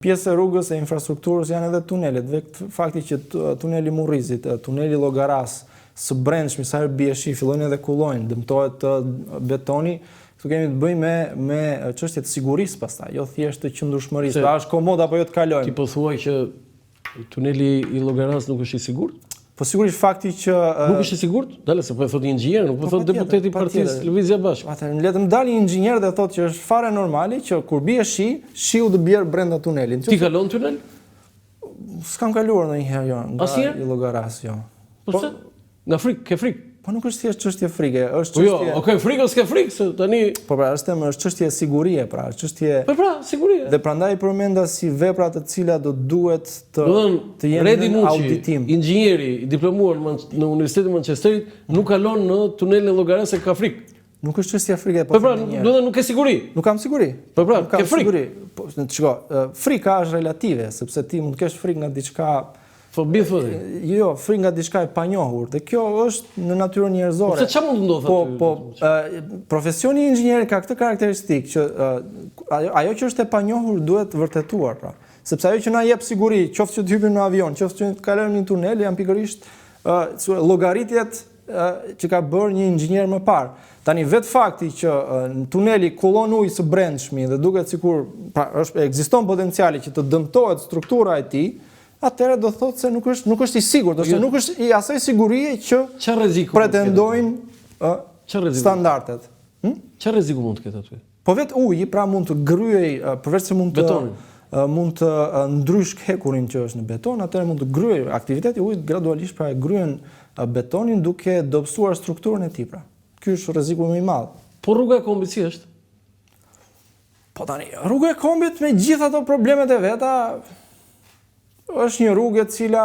Pjesë e rrugës e infrastrukturës janë edhe tunelet, dhe fakti që tuneli Murrizit, tuneli Llogaras, së brendshmi, sa herë bie shi, fillojnë edhe kullojnë, dëmtohet betoni, këtu kemi të bëjmë me çështje të sigurisë pastaj, jo thjesht të qëndrueshmërisë. A është komod apo jo të kalojmë? Ti po thuaj që tuneli i Llogaras nuk është i sigurt? Po sigurisht fakti që nuk është i sigurt? Dale se po e thotë një inxhinier, nuk po thotë deputeti i Partisë Lëvizja Bashkë. Atëherë le të më dalë një inxhinier dhe thotë që është fare normale që kur bie shi, shiu të bjerë brenda tunelit. Ti kalon tunel? S'kam kaluar ndonjëherë jo, nga i Llogaras jo. Po pse? Nga frikë, ke frikë? Po nuk është thjesht çështje frike, është çështje. Po jo, okay, frikë ose ke frikë se tani. Po pra, është çështje sigurie, pra, është çështje. Po pra, sigurie. Dhe prandaj përmenda si vepra të cilat do duhet të jenë në auditim. Inxhinieri i diplomuar në Universitetin e Manchesterit nuk kalon në tunelin e Llogaras se ka frikë. Nuk është çështje frike, po. Po pra, do të nuk ke siguri. Nuk kam siguri. Po pra, ke frikë. Po, shiko, frika është relative, sepse ti mund të kesh frikë nga diçka. Fobi thotë. Jo, frikë nga diçka e panjohur, dhe kjo është në natyrën njerëzore. Po çfarë mund të ndodhë aty? Po, profesioni i inxhinierit ka këtë karakteristikë që ajo që është e panjohur duhet vërtetuar, pra. Sepse ajo që na jep siguri, qoftë që të hypim në avion, qoftë që të kalojmë në tunel, janë pikërisht llogaritjet që ka bërë një inxhinier më parë. Tani vetë fakti që në tuneli kullon ujë së brendshmi dhe duket sikur ekziston potenciali që të dëmtohet struktura e tij, atëherë do thotë se nuk është i sigurt, ose nuk është i asaj sigurie që pretendojnë standardet. Çfarë rreziku mund të ketë aty? Po vetë uji pra mund të gryej, përveç se mund të ndrysh hekurin që është në beton, atëherë mund të gryej aktiviteti i ujit gradualisht pra e gryen betonin duke dobësuar strukturën e tij pra. Ky është rreziku më i madh. Po rruga e kombit si është? Po tani, rruga e kombit me gjithë ato problemet e veta është një rrugë e cila,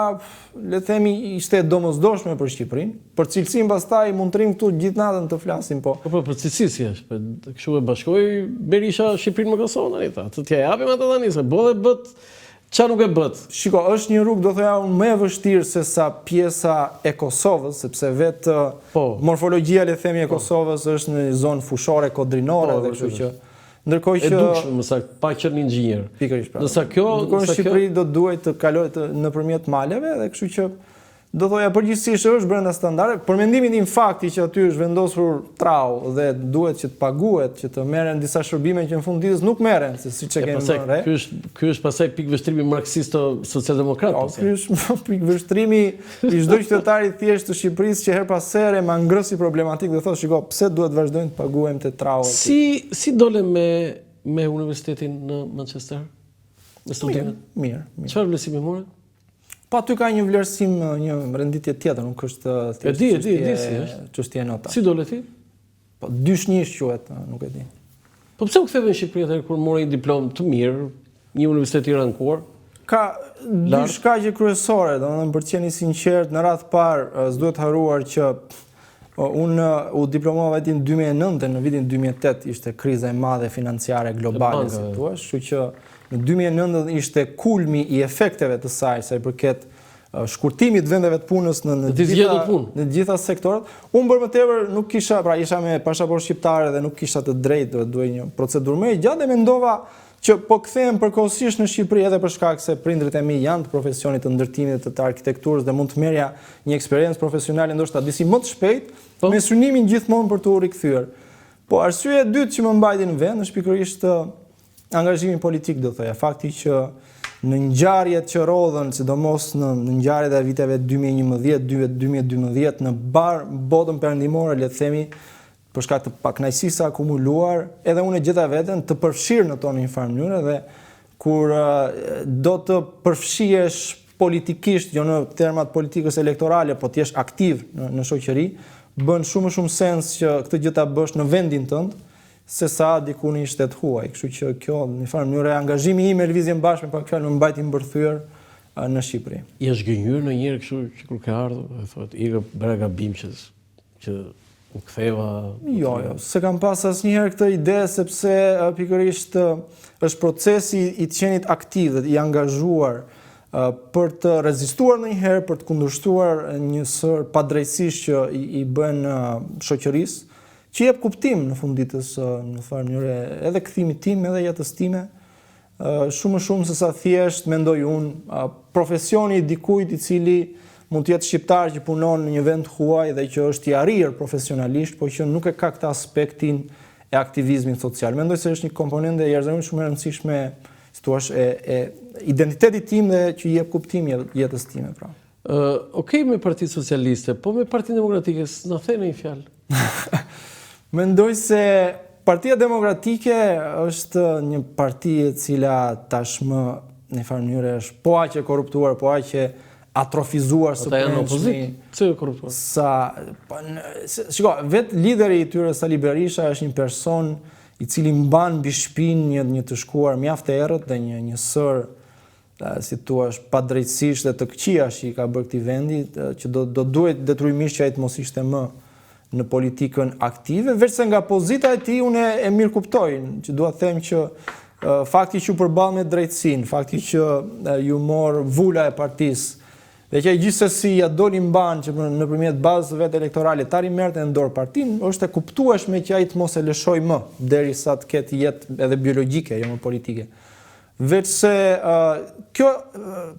le të themi, ishte domosdoshme për Shqipërinë. Për cilësinë pastaj mund të rrim këtu gjithë natën të flasim, po. Po për cilësi si është? Kështu e bashkoi Berisha Shqipërinë me Kosovën tani ta. Të t'ja japim atë tani se bo dhe bët, çfarë nuk e bët. Shiko, është një rrugë do thoya unë më e vështirë se sa pjesa e Kosovës, sepse vetë morfologjia le të themi e Kosovës është në zonë fushore kodrinore dhe kështu që ndërkohë që e dukshme më saktë, pa qenë inxhinier. Pikërisht pra. Ndërsa kjo në Shqipëri do duhet të kalojë nëpërmjet maleve dhe kështu që do thoya përgjithsisht është brenda standardeve. Për mendimin tim fakti që aty është vendosur trau dhe duhet që të paguhet, që të merren disa shërbime që në fund ditës nuk merren, se siç e kemi thënë. Ky është pastaj pikëvështrimi marksist socialdemokrat. Ky është pikëvështrimi i çdo qytetari thjesht të Shqipërisë që her pas here ma ngrësi problematik dhe thotë, shiko, pse duhet vazhdojmë të paguajmë te trau. Si dole me universitetin në Manchester? Me studimet? Mirë. Çfarë vlerësimi more? Po aty ka një vlerësim, një renditje tjetër, nuk është thjesht si është çështje nota. Si dole ti? Po 2-1 quhet, nuk e di. Po pse u ktheve në Shqipëri atëherë kur mori një diplomë të mirë, një universitet i rankuar? Ka dy shkaqe kryesore, domethënë për të qenë i sinqert, në radh parë s'duhet haruar që unë u diplomova vetëm në 2009 dhe në vitin 2008 ishte kriza e madhe financiare globale, si thua, kështu që në 2009 ishte kulmi i efekteve të saj sa i përket shkurtimit vendeve të punës në gjitha sektorët. Unë për më tepër nuk kisha, pra isha me pasaportë shqiptare dhe nuk kisha të drejtë, duhet një procedurë më e gjatë dhe mendova që po kthehem përkohësisht në Shqipëri edhe për shkak se prindrit e mi janë të profesionit të ndërtimit të arkitekturës dhe mund të merrja një eksperiencë profesionale ndoshta disi më të shpejtë me synimin gjithmonë për të u rikthyer. Po arsyeja e dytë që më mbajti në vend është pikërisht angazhimi politik, do thoya. Fakti që në ngjarjet që rodhen, sidomos në ngjarjet e viteve 2011-2012 në botën perëndimore, le të themi, për shkak të pakënaqësisë akumuluar, edhe unë e gjeta veten të përfshirë në tonë një farë mënyrë dhe kur do të përfshihesh politikisht, jo në termat politikës elektorale, po të jesh aktiv në shoqëri, bën shumë sens që këtë gjë ta bësh në vendin tënd, se sa diku në një shtet huaj. Kështu që kjo në një farë mënyrë angazhimi im me Lëvizjen Bashkë, pak fjalë më mbajti mbërthyer në Shqipëri. Je zgënjur ndonjëherë kështu që kur ke ardhur, e thotë, "Ika bëra gabim që u ktheva." Jo, se kam pas asnjëherë këtë ide sepse pikërisht është procesi i të qenit aktiv dhe i angazhuar për të rezistuar ndonjëherë, për të kundërshtuar një sër padrejtësisë që i bën shoqërisë, që jep kuptim në fund ditës në farë mënyrë edhe kthimit tim edhe jetës time, shumë se sa thjesht mendoj unë profesioni i dikujt i cili mund të jetë shqiptar që punon në një vend huaj dhe që është i arrirë profesionalisht, por që nuk e ka këtë aspektin e aktivizmit social. Mendoj se është një komponente jashtëzakonisht shumë e rëndësishme, si thua, e identitetit tim dhe që i jep kuptim jetës time, pra. Okej me Partitë Socialiste, po me Partinë Demokratike s'na the në një fjalë. Mendoj se Partia Demokratike është një parti e cila tashmë në farë mënyrë është po aq e korruptuar, po aq e atrofizuar së Ata janë opozitë. Pse e korruptuar? Shiko, vetë lideri i tyre Sali Berisha është një person i cili mban mbi shpinë një të shkuar mjaft e errët dhe një sër, si thua, padrejtësisht dhe të këqija që i ka bërë këtij vendi, që do duhet detyrimisht që ai të mos ishte më në politikën aktive, veç se nga pozita e tij unë e mirë kuptoj, që dua të them që fakti që u përball me drejtësinë, fakti që ju mor vula e partisë, dhe që ai gjithsesi ja doli mban që nëpërmjet bazës vetë elektorale ta merrte në dorë partinë, është e kuptueshme që ai të mos e lëshoj më derisa të ketë jetë edhe biologjike, jo më politike. Veç se kjo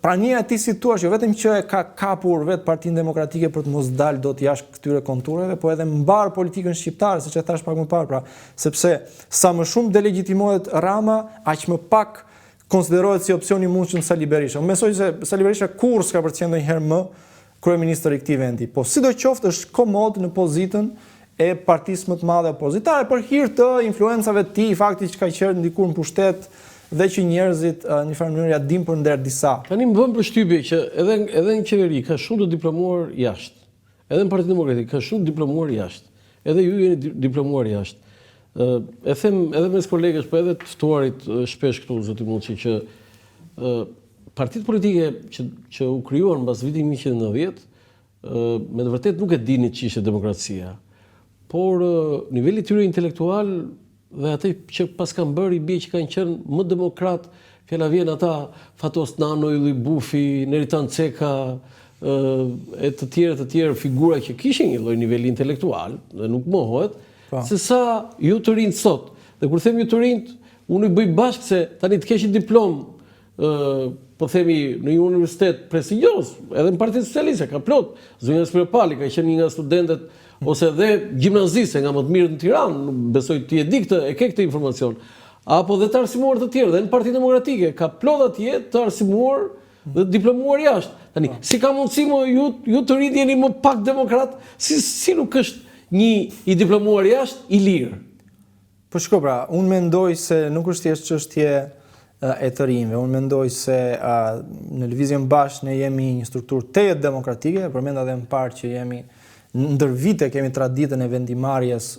prania e tij si thua, jo vetëm që e ka kapur vetë Partinë Demokratike për të mos dalë dot jashtë këtyre kontureve, po edhe mbar politikën shqiptare, siç e thash pak më parë, pra, sepse sa më shumë delegitimohet Rama, aq më pak konsiderohet si opcion i mundshëm Sali Berisha. Unë besoj se Sali Berisha kur s'ka për të qenë ndonjëherë më kryeministër i këtij vendi, po sidoqoftë është komod në pozitën e partisë më të madhe opozitare për hir të influencave të tij, fakti që ka qenë ndikur në pushtet dhe që njerëzit në një farë mënyrë ja din përnder disa. Tani më bën përshtypje që edhe në qeveri ka shumë të diplomuar jashtë. Edhe në Partinë Demokratike ka shumë diplomuar jashtë. Edhe ju jeni diplomuar jashtë. E them edhe mes kolegësh, po edhe të ftuarit shpesh këtu, zoti Muçi, që partitë politike që u krijuan mbas vitit 1990, me të vërtetë nuk e dinin ç'ishte demokracia. Por niveli i tyre intelektual dhe atë që pas kanë bërë i bie që kanë qenë më demokrat, fjala vjen ata Fatos Nano, Ylli Bufi, Neritan Ceka, e të tjerë figura që kishin një lloj niveli intelektual dhe nuk mohohet, se sa ju të rinjt sot. Dhe kur them ju të rinjt, unë i bëj bashkë se tani të kesh një diplom, po themi në një universitet prestigjioz, edhe në Partinë Socialiste ka plot, Zonja Spirapali ka qenë një nga studentët ose edhe gjimnaziste nga më të mirët në Tiranë, besoj ti e di këtë, e ke këtë informacion. Apo dhe të arsimuar të tjerë, dhe në Partinë Demokratike ka plot atje të arsimuar dhe diplomuar jashtë. Tani, si ka mundësi më ju të rinjt jeni më pak demokrat, si nuk është një i diplomuar jashtë i lirë? Po shko pra, unë mendoj se nuk është thjesht çështje e të rinjve. Unë mendoj se në Lëvizjen Bashkë ne jemi një strukturë tejet demokratike, përmenda edhe më parë që jemi ndër vite kemi traditën e vendimarrjes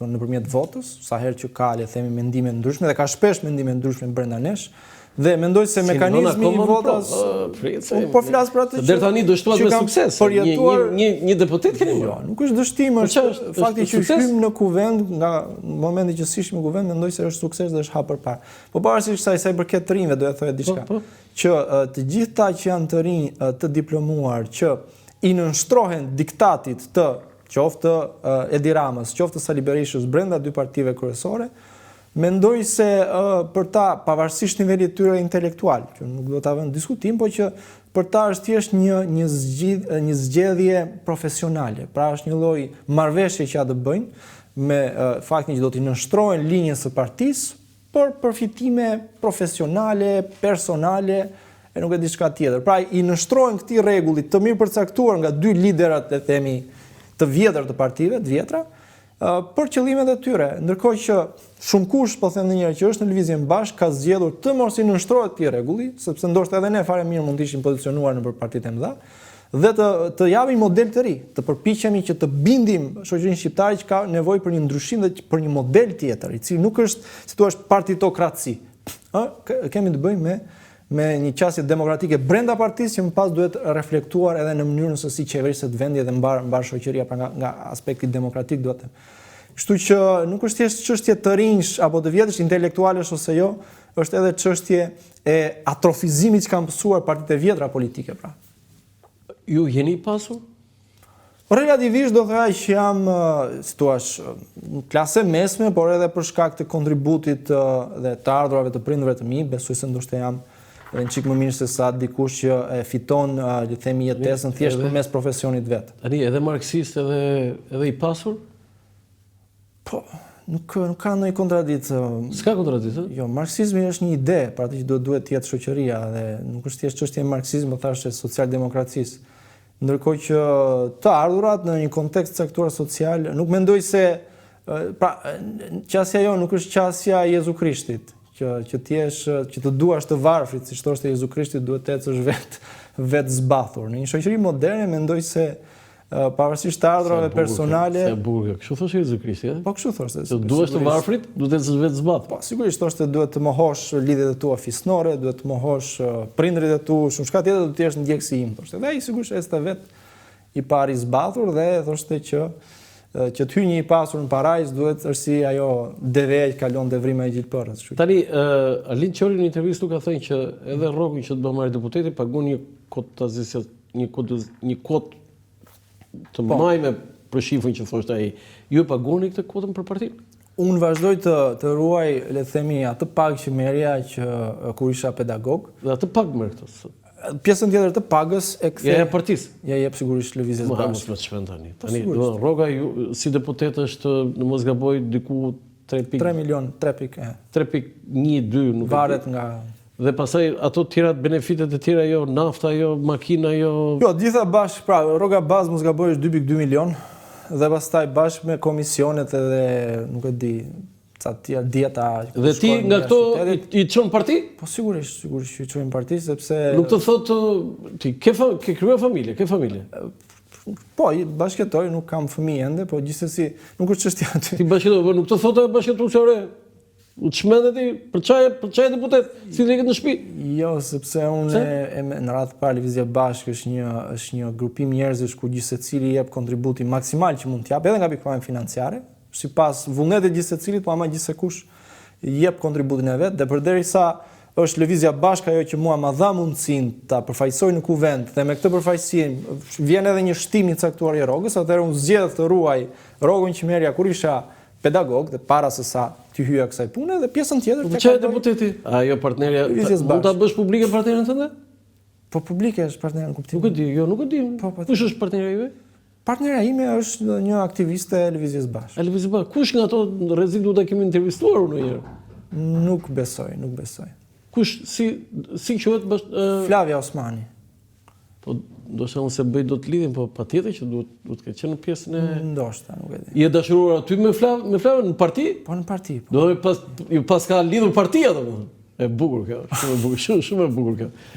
nëpërmjet votës, sa herë që ka le themi mendime ndryshme dhe ka shpesh mendime ndryshme brenda nesh. Dhe mendoj se mekanizmi i votës po flas për atë që deri tani dështuat me sukses. Një deputet keni bërë. Jo, nuk është dështim, është fakti që hym në kuvend, nga momenti që sishim në kuvend, mendoj se është sukses dhe është hap përpara. Po pavarësisht kësaj sa i përket të rinjve, doja thoya diçka. Që të gjithë që janë të rinj të diplomuar që i nënshtrohen diktatit të qoftë Edi Ramës, qoftë Sali Berishës brenda dy partive kryesore, mendoj se për ta, pavarësisht nivelit tyre intelektual, që nuk do ta vënë diskutim, po që për ta është thjesht një zgjedhje profesionale. Pra është një lloj marrëveshje që ata bëjnë me faktin që do t'i nënshtrohen linjës së partisë për përfitime profesionale, personale, e nuk e diçka tjetër. Pra i nënshtrohen këtij rregulli të mirë përcaktuar nga dy liderat, le themi, të vjetër të partive, të vjetra, për qëllimet e tyre. Ndërkohë që shumë kush, po them edhe një herë, që është në Lëvizjen Bashkë ka zgjedhur të mos i nënshtrohet këtij rregulli, sepse ndoshta edhe ne fare mirë mund të ishim pozicionuar nëpër partitë e mëdha, dhe të japim model të ri, të përpiqemi që të bindim shoqërinë shqiptare që ka nevojë për një ndryshim dhe për një model tjetër, i cili nuk është, si thua, partitokraci. Kemi të bëjmë me një qasje demokratike brenda partisë që më pas duhet reflektuar edhe në mënyrën se si qeveriset vendi dhe mbar shoqëria, pra nga aspekti demokratik duhet të. Kështu që nuk është thjesht çështje të rinjsh apo të vjetësh intelektualesh ose jo, është edhe çështje e atrofizimit që kanë mësuar partitë e vjetra politike, pra. Ju jeni pasur? Relativisht do thoya që jam, si thua, në klasë mesme, por edhe për shkak të kontributit dhe të ardhurave të prindërve të mi, besoj se ndoshta jam edhe një çik më mirë se sa dikush që e fiton, le të themi, jetesën thjesht përmes profesionit vet. Tani edhe marksist edhe i pasur? Po, nuk ka ndonjë kontradiktë. S'ka kontradiktë? Jo, marksizmi është një ide, pra atë që duhet të jetë shoqëria dhe nuk është thjesht çështje marksizmi, po thashë socialdemokracisë. Ndërkohë që të ardhurat në një kontekst caktuar social, nuk mendoj se pra qasja jo nuk është qasja e Jezu Krishtit, që të duash të varfrit, siç thoshte Jezu Krishti, duhet të ecësh vetë zbathur. Në një shoqëri moderne mendoj se pavarësisht të ardhurave personale. Se burgë, kështu thoshte Jezu Krishti, Po kështu thoshte. Se duhesh të varfrit, duhet të ecësh vetë zbathur. Po sigurisht thoshte duhet të mohosh lidhjet e tua fisnore, duhet të mohosh prindrit e tu, shumë shka tjetër do të jesh ndjekësi im, thoshte. Dhe ai sigurisht ecte vetë i pari zbathur dhe thoshte që të hyj një i pasur në parajs duhet është si ajo devej kalon devrima e gjilpërës. Tani, Arlind Qori në intervistë nuk ka thënë që edhe rrogun që të bë marrë deputeti paguon një kot të majme për shifrën që thoshte ai. Ju e paguani këtë kotën për partinë? Unë vazhdoj të ruaj, le të themi, atë pagë që merja që kur isha pedagog. Dhe atë pagë merr këtë. Pjesën tjetër të pagës e kthej. Ja partisë. Ja jep sigurisht Lëvizjes Bashkë. Mos shpend tani. Tani rroga ju si deputet është, në mos gaboj, diku 3 milion, 3.1, 2, nuk varet nga. Dhe pastaj ato tjera benefitet e tjera jo, nafta jo, makina jo. Jo, gjitha bashkë, pra rroga bazë mos gaboj është 2.2 milion dhe pastaj bashkë me komisionet edhe nuk e di ca tjera dieta. Dhe ti nga këto i çon parti? Po sigurisht që i çojmë parti sepse nuk të thotë ti ke krijuar familje, ke familje. Po, bashkëtoj, nuk kam fëmijë ende, po gjithsesi nuk është çështja aty. Ti bashkëtoj, po nuk të thotë bashkëtuesore. U të shmende ti për çaj deputet, si të në shtëpi? Jo, sepse unë në radhë parë Lëvizja Bashkë është një grupim njerëzish ku gjithsecili jep kontributin maksimal që mund të jap, edhe nga pikpamja financiare, sipas vullnetit të gjithsecilit, po ama gjithsekush jep kontributin e vet, dhe përderisa është Lëvizja Bashkë ajo që mua ma dha mundësinë ta përfaqësoj në kuvent dhe me këtë përfaqësim vjen edhe një shtim i caktuar i rrogës, atëherë unë zgjedh të ruaj rrogën që merja kur isha pedagog dhe para se sa të hyja kësaj pune dhe pjesën tjetër tek çaj deputeti. Ajo partnerja mund ta bësh publike partnerën tënde? Po publike është partnerja në kuptim. Nuk e di, jo, nuk e di. Kush është partnerja juaj? Partnerja ime është një aktiviste e Lëvizjes Bashkë. E Lëvizjes Bashkë. Kush nga ato rrezik duhet ta kemi intervistuar ndonjëherë? Nuk besoj. Kush si quhet Flavia Osmani. Po do të thonë se bëj do të lidhin, po patjetër që duhet të ketë në pjesën e ndoshta, nuk e di. Je dashuruar aty me Flavën në parti? Po në parti. Do të pas ka lidhur partia domethënë. E bukur kjo, shumë e bukur, shumë e bukur kjo.